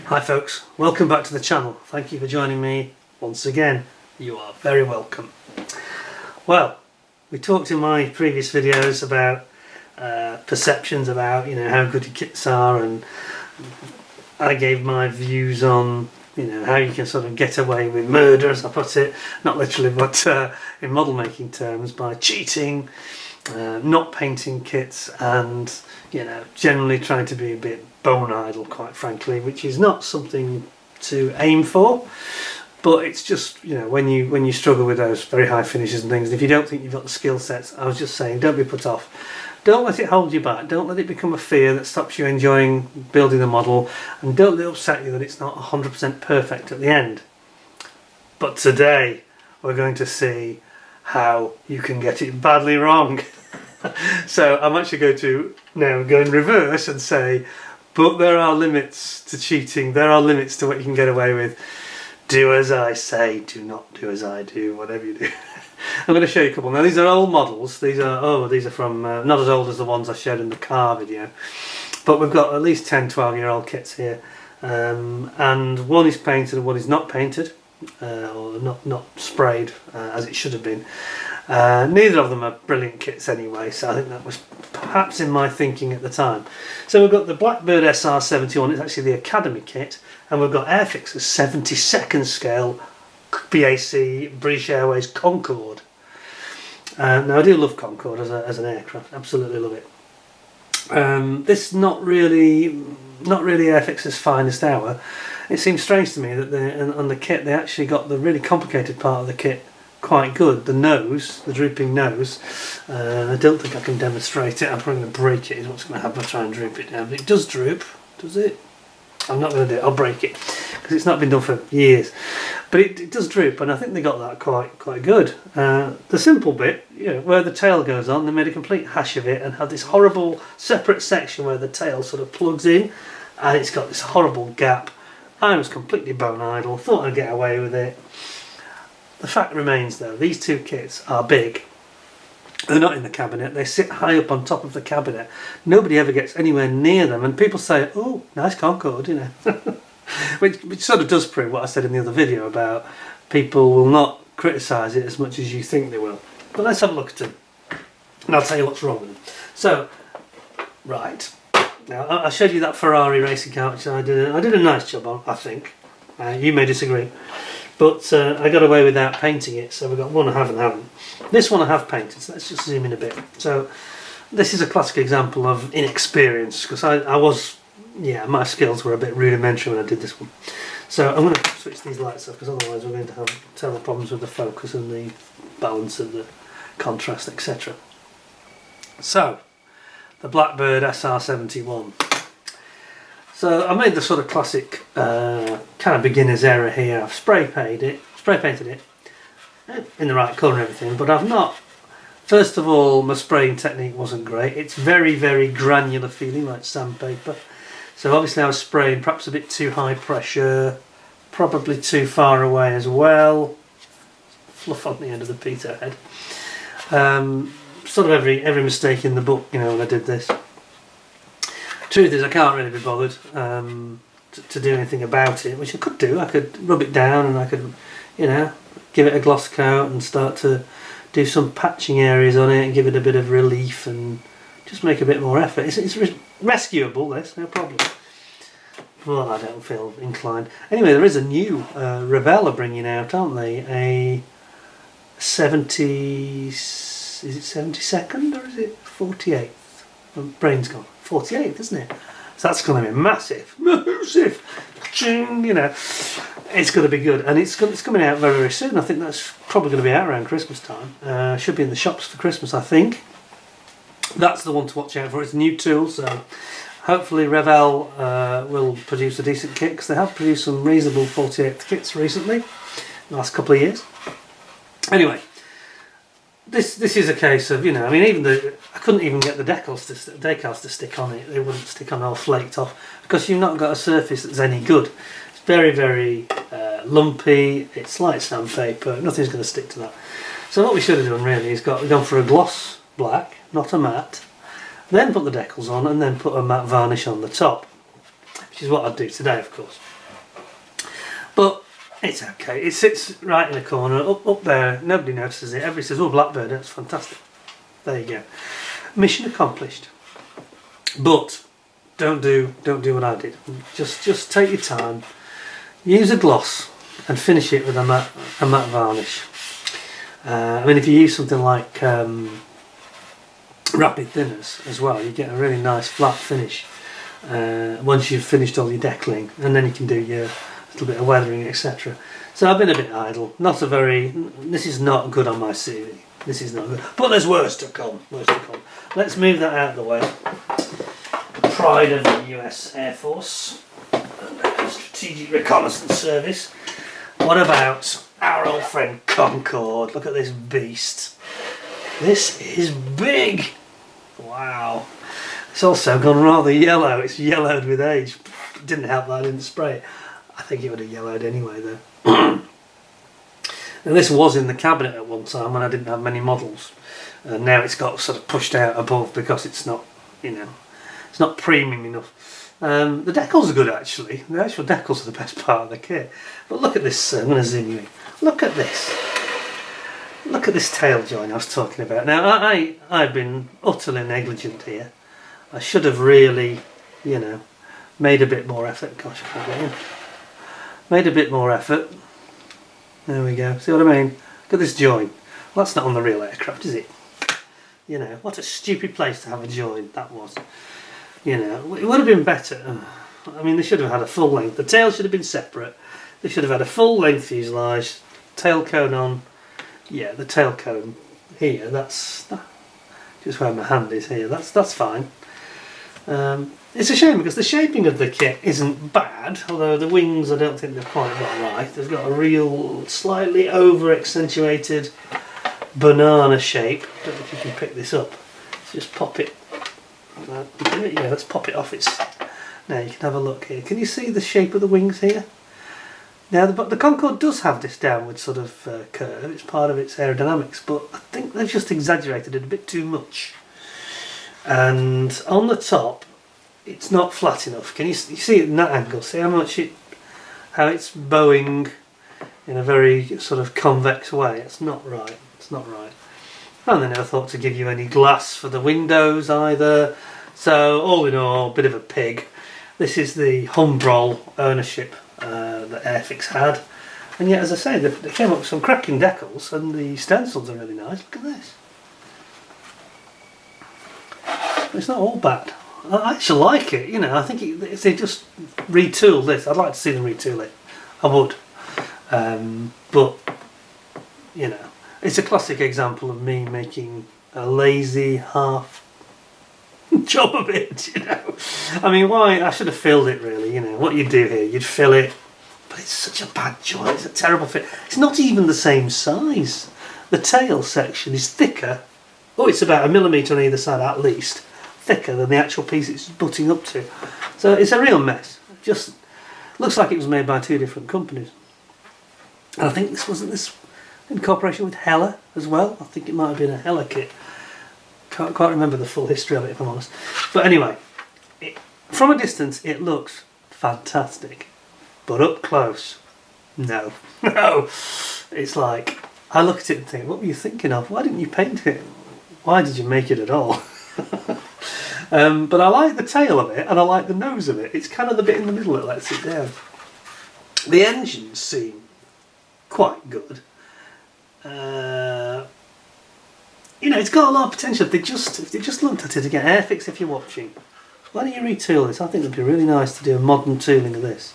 Hi folks, welcome back to the channel. Thank you for joining me once again. You are very welcome. Well, we talked in my previous videos about perceptions about how good your kits are, and I gave my views on how you can sort of get away with murder, as I put it, not literally but in model making terms, by cheating, not painting kits, and generally trying to be a bit bone idle, quite frankly, which is not something to aim for, but it's just when you struggle with those very high finishes and things, if you don't think you've got the skill sets, I was just saying, don't be put off. Don't let it hold you back. Don't let it become a fear that stops you enjoying building the model, and don't let it upset you that it's not 100% perfect at the end. But today we're going to see how you can get it badly wrong. So I'm actually going to now go in reverse and say, but there are limits to cheating. There are limits to what you can get away with. Do as I say, do not do as I do, whatever you do. I'm going to show you a couple. Now these are old models. These are from, not as old as the ones I showed in the car video, but we've got at least 10, 12-year-old kits here. And one is painted and one is not painted, or not sprayed as it should have been. Neither of them are brilliant kits anyway, so I think that was perhaps in my thinking at the time. So we've got the Blackbird SR-71, it's actually the Academy kit, and we've got Airfix's 72nd scale BAC British Airways Concorde. Now I do love Concorde as an aircraft, absolutely love it. This not really Airfix's finest hour. It seems strange to me that on the kit they actually got the really complicated part of the kit quite good. The nose, the drooping nose. I don't think I can demonstrate it. I'm probably going to break it is what's going to happen if I try and droop it down. But it does droop, does it? I'm not going to do it, I'll break it, because it's not been done for years. But it does droop, and I think they got that quite good. The simple bit, where the tail goes on, they made a complete hash of it and had this horrible separate section where the tail sort of plugs in, and it's got this horrible gap. I was completely bone idle, thought I'd get away with it. The fact remains though, these two kits are big. They're not in the cabinet, they sit high up on top of the cabinet. Nobody ever gets anywhere near them, and people say, oh, nice Concorde, which sort of does prove what I said in the other video about people will not criticise it as much as you think they will. But let's have a look at them, and I'll tell you what's wrong with them. So, right, now I showed you that Ferrari racing car, which I did a nice job on, I think. You may disagree. But I got away without painting it, so we've got one I have and haven't. This one I have painted, so let's just zoom in a bit. So this is a classic example of inexperience, because my skills were a bit rudimentary when I did this one. So I'm going to switch these lights off, because otherwise we're going to have terrible problems with the focus and the balance of the contrast, etc. So, the Blackbird SR-71. So I made the sort of classic kind of beginner's error here. I've spray painted it in the right colour and everything, but I've not. First of all, my spraying technique wasn't great. It's very, very granular feeling, like sandpaper. So obviously I was spraying perhaps a bit too high pressure, probably too far away as well. Fluff on the end of the pitot head. Sort of every mistake in the book, when I did this. Truth is, I can't really be bothered to do anything about it, which I could do. I could rub it down and I could, give it a gloss coat and start to do some patching areas on it and give it a bit of relief and just make a bit more effort. It's rescuable, this, no problem. Well, I don't feel inclined. Anyway, there is a new Revell are bringing out, aren't they? A 70, is it 72nd or is it 48th? My brain's gone. 48th, isn't it? So that's going to be massive. It's going to be good, and it's coming out very, very soon. I think that's probably going to be out around Christmas time. Should be in the shops for Christmas, I think. That's the one to watch out for. It's a new tool, so hopefully Revell will produce a decent kit, because they have produced some reasonable 48th kits recently, the last couple of years. Anyway. This is a case of, even I couldn't even get the decals to stick on it. They wouldn't stick on, all flaked off, because you've not got a surface that's any good. It's very, very lumpy. It's like sandpaper. Nothing's going to stick to that. So what we should have done really is gone for a gloss black, not a matte, then put the decals on, and then put a matte varnish on the top, which is what I'd do today, of course. But it's okay. It sits right in the corner, up there. Nobody notices it. Everybody says, "Oh, Blackbird, that's fantastic." There you go. Mission accomplished. But don't do what I did. Just take your time. Use a gloss and finish it with a matte varnish. I mean, if you use something like rapid thinners as well, you get a really nice flat finish once you've finished all your deckling, and then you can do your little bit of weathering, etc. So I've been a bit idle. This is not good on my CV. This is not good. But there's worse to come. Let's move that out of the way. Pride of the US Air Force, Strategic Reconnaissance Service. What about our old friend Concorde? Look at this beast. This is big. Wow. It's also gone rather yellow. It's yellowed with age. It didn't help that I didn't spray it. I think it would have yellowed anyway though. And this was in the cabinet at one time when I didn't have many models. And now it's got sort of pushed out above because it's not, it's not premium enough. The decals are good actually. The actual decals are the best part of the kit. But look at this, I'm going to zoom you in. Look at this. Look at this tail joint I was talking about. Now I've been utterly negligent here. I should have really, made a bit more effort. Gosh, I can't get in. Made a bit more effort. There we go. See what I mean? Look at this joint. Well, that's not on the real aircraft, is it? What a stupid place to have a joint that was. It would have been better. I mean, they should have had a full length. The tail should have been separate. They should have had a full length fuselage, tail cone on. Yeah, the tail cone here. That's just where my hand is here. That's fine. It's a shame because the shaping of the kit isn't bad, although the wings I don't think they've quite got right. They've got a real slightly over accentuated banana shape. I don't know if you can pick this up. Let's just pop it. Yeah, let's pop it off its. Now you can have a look here. Can you see the shape of the wings here? Now the Concorde does have this downward sort of curve. It's part of its aerodynamics, but I think they've just exaggerated it a bit too much. And on the top, it's not flat enough. Can you see it in that angle? See how it's bowing in a very sort of convex way. It's not right. It's not right. And they never thought to give you any glass for the windows either. So all in all, a bit of a pig. This is the Humbrol ownership that Airfix had. And yet, as I say, they came up with some cracking decals, and the stencils are really nice. Look at this. It's not all bad. I actually like it, I think if they just retool this, I'd like to see them retool it. I would. But, it's a classic example of me making a lazy half job of it, I mean, why? I should have filled it really, What you do here, you'd fill it, but it's such a bad joint, it's a terrible fit. It's not even the same size. The tail section is thicker. Oh, it's about 1 millimetre on either side at least. Thicker than the actual piece it's butting up to. So it's a real mess. It just looks like it was made by 2 different companies. And I think wasn't this in cooperation with Hella as well. I think it might have been a Hella kit. Can't remember the full history of it if I'm honest. But anyway, from a distance it looks fantastic. But up close, no. No. It's like, I look at it and think, what were you thinking of? Why didn't you paint it? Why did you make it at all? But I like the tail of it and I like the nose of it. It's kind of the bit in the middle that lets it down. The engines seem quite good. It's got a lot of potential. If they just looked at it again. Airfix, if you're watching, why don't you retool this? I think it'd be really nice to do a modern tooling of this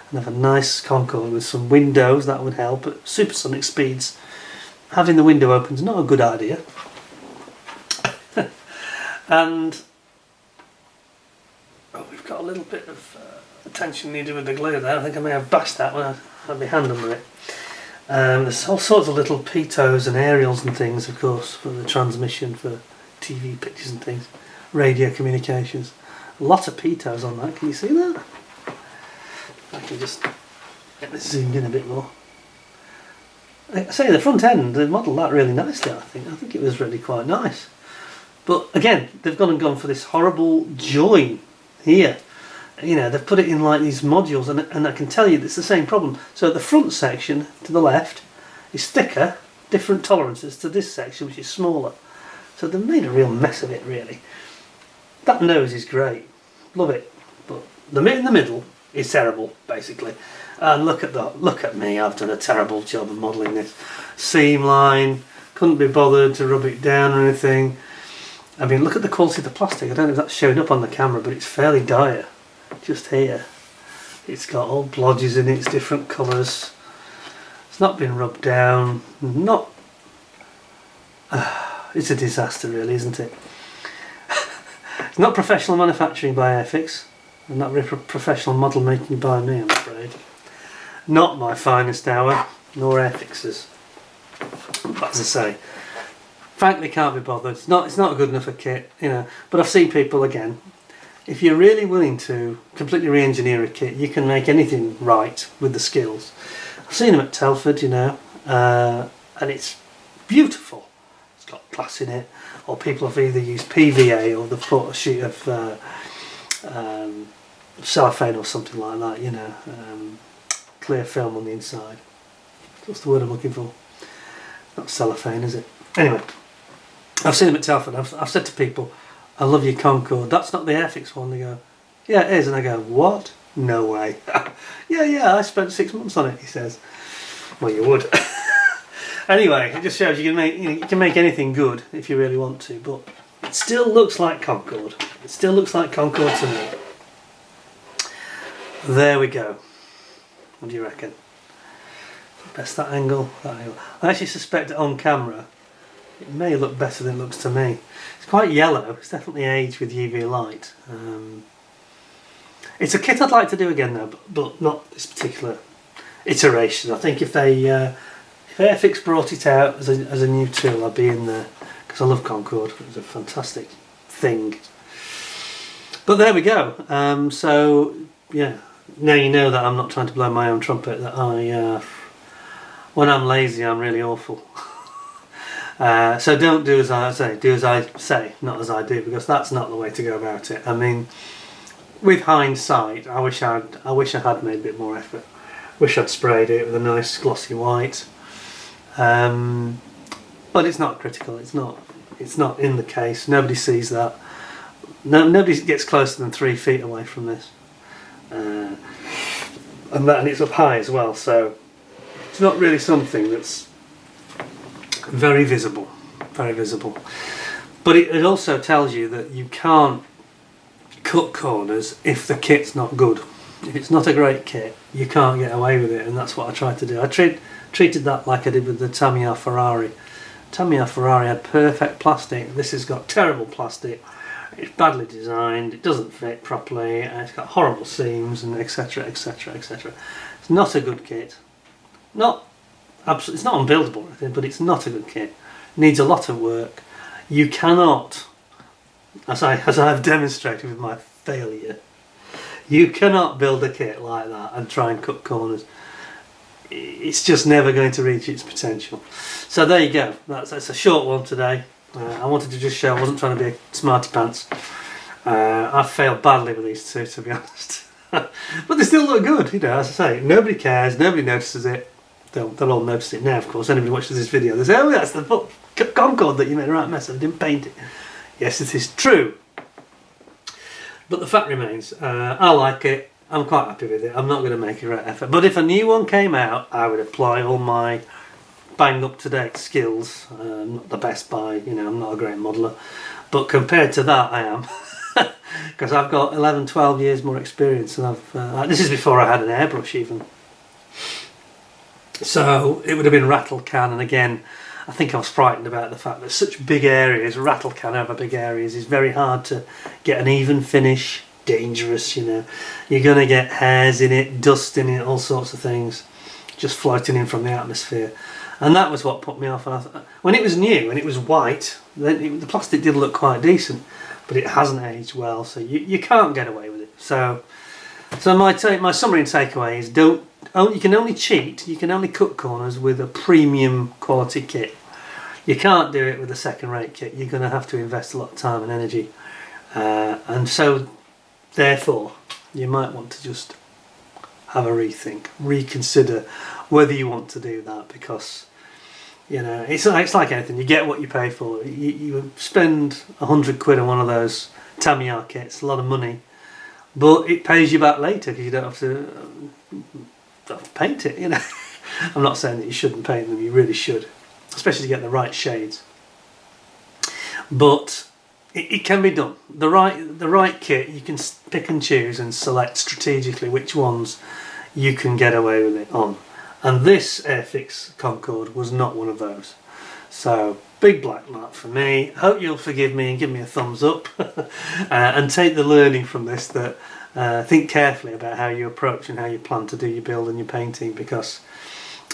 and have a nice Concorde with some windows. That would help at supersonic speeds. Having the window open is not a good idea. And we've got a little bit of attention needed with the glue there. I think I may have bashed that when I had my hand under it. There's all sorts of little pitos and aerials and things, of course, for the transmission for TV pictures and things, radio communications. A lot of pitos on that. Can you see that? I can just get this zoomed in a bit more. I say the front end, they modelled that really nicely. I think it was really quite nice. But again, they've gone for this horrible join here. you know, they've put it in like these modules, and I can tell you it's the same problem. So the front section to the left is thicker, different tolerances to this section, which is smaller. So they've made a real mess of it, really. That nose is great, love it, but the bit in the middle is terrible, basically. And look at me, I've done a terrible job of modelling this. Seam line, couldn't be bothered to rub it down or anything. I mean, look at the quality of the plastic. I don't know if that's showing up on the camera, but it's fairly dire. Just here. It's got all blodges in it, it's different colours. It's not been rubbed down. It's a disaster, really, isn't it? It's not professional manufacturing by Airfix, and not very professional model making by me, I'm afraid. Not my finest hour, nor Airfix's. But as I say, frankly, can't be bothered. It's not good enough a kit, you know. But I've seen people, again, if you're really willing to completely re-engineer a kit, you can make anything right with the skills. I've seen them at Telford, you know, and it's beautiful. It's got glass in it, or people have either used PVA or they've put a sheet of cellophane or something like that, you know, clear film on the inside. What's the word I'm looking for? Not cellophane, is it? Anyway, I've seen them at Telford. I've said to people, I love your Concorde. That's not the Airfix one. They go, yeah, it is. And I go, what? No way. yeah, I spent 6 months on it, he says. Well, you would. Anyway, it just shows you can make anything good if you really want to, but it still looks like Concorde. It still looks like Concorde to me. There we go. What do you reckon? Best that angle, that angle. I actually suspect that on camera it may look better than it looks to me. It's quite yellow. It's definitely aged with UV light. It's a kit I'd like to do again though, but not this particular iteration. I think if Airfix brought it out as a new tool, I'd be in there, because I love Concorde. It was a fantastic thing. But there we go. So yeah, now you know that I'm not trying to blow my own trumpet. That when I'm lazy, I'm really awful. So don't do as I say. Do as I say, not as I do, because that's not the way to go about it. I mean, with hindsight, I wish I had made a bit more effort. Wish I'd sprayed it with a nice glossy white. But it's not critical. It's not in the case. Nobody sees that. Nobody gets closer than 3 feet away from this, and it's up high as well. So it's not really something that's very visible. But it also tells you that you can't cut corners if the kit's not good. If it's not a great kit, you can't get away with it, and that's what I tried to do. I treated that like I did with the Tamiya Ferrari. Tamiya Ferrari had perfect plastic. This has got terrible plastic. It's badly designed. It doesn't fit properly. And it's got horrible seams, and etc. etc. etc. It's not a good kit. It's not unbuildable or anything, but it's not a good kit. It needs a lot of work. You cannot, as I've demonstrated with my failure, you cannot build a kit like that and try and cut corners. It's just never going to reach its potential. So there you go. That's a short one today. I wanted to just show I wasn't trying to be a smarty pants. I failed badly with these two, to be honest. But they still look good, you know. As I say, nobody cares, nobody notices it. They'll all notice it now, of course. Anybody watches this video, they say, oh, that's the Concorde that you made a right mess of. I didn't paint it. Yes, it is true. But the fact remains, I like it. I'm quite happy with it. I'm not going to make a great effort. But if a new one came out, I would apply all my bang up to date skills. Not the best by, you know, I'm not a great modeller. But compared to that, I am. Because I've got 11, 12 years more experience. And this is before I had an airbrush even. So it would have been rattle can. And again, I think I was frightened about the fact that such big areas, rattle can over big areas, is very hard to get an even finish. Dangerous, you know. You're going to get hairs in it, dust in it, all sorts of things just floating in from the atmosphere. And that was what put me off. When it was new and it was white, then the plastic did look quite decent, but it hasn't aged well, so you can't get away with it. So my summary and takeaway is you can only cheat, you can only cut corners with a premium quality kit. You can't do it with a second-rate kit. You're going to have to invest a lot of time and energy, and so therefore you might want to just have a rethink, reconsider whether you want to do that, because you know it's like anything, you get what you pay for. You spend 100 quid on one of those Tamiya kits, a lot of money, but it pays you back later because you don't have to paint it, you know. I'm not saying that you shouldn't paint them, you really should, especially to get the right shades, but it can be done. The right kit, you can pick and choose and select strategically which ones you can get away with it on, and this Airfix Concorde was not one of those. So big black mark for me. Hope you'll forgive me and give me a thumbs up and take the learning from this, that think carefully about how you approach and how you plan to do your build and your painting, because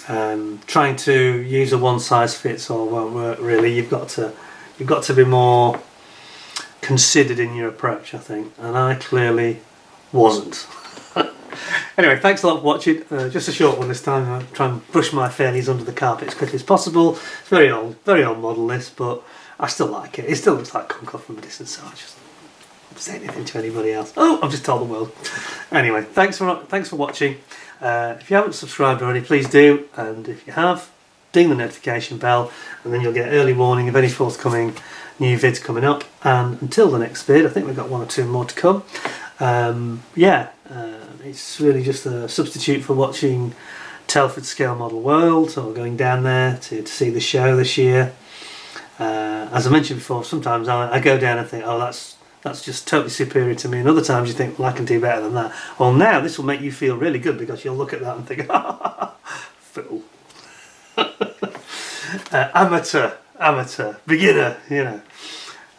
trying to use a one-size-fits-all won't work really. You've got to be more considered in your approach, I think, and I clearly wasn't. Anyway, thanks a lot for watching. Just a short one this time. I'll try and brush my fairlies under the carpet as quickly as possible. It's very old model this, but I still like it. It still looks like Concorde from a distance, so I just don't say anything to anybody else. Oh, I've just told the world. Anyway, thanks for watching. If you haven't subscribed already, please do, and if you have, ding the notification bell, and then you'll get early warning of any forthcoming new vids coming up. And until the next vid, I think we've got 1 or 2 more to come. It's really just a substitute for watching Telford Scale Model World, or going down there to see the show this year. As I mentioned before, sometimes I go down and think, oh, that's just totally superior to me, and other times you think, well, I can do better than that. Well, now this will make you feel really good, because you'll look at that and think, fool. Amateur, beginner, you know.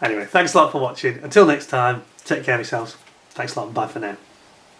Anyway, thanks a lot for watching. Until next time, take care of yourselves. Thanks a lot, and bye for now.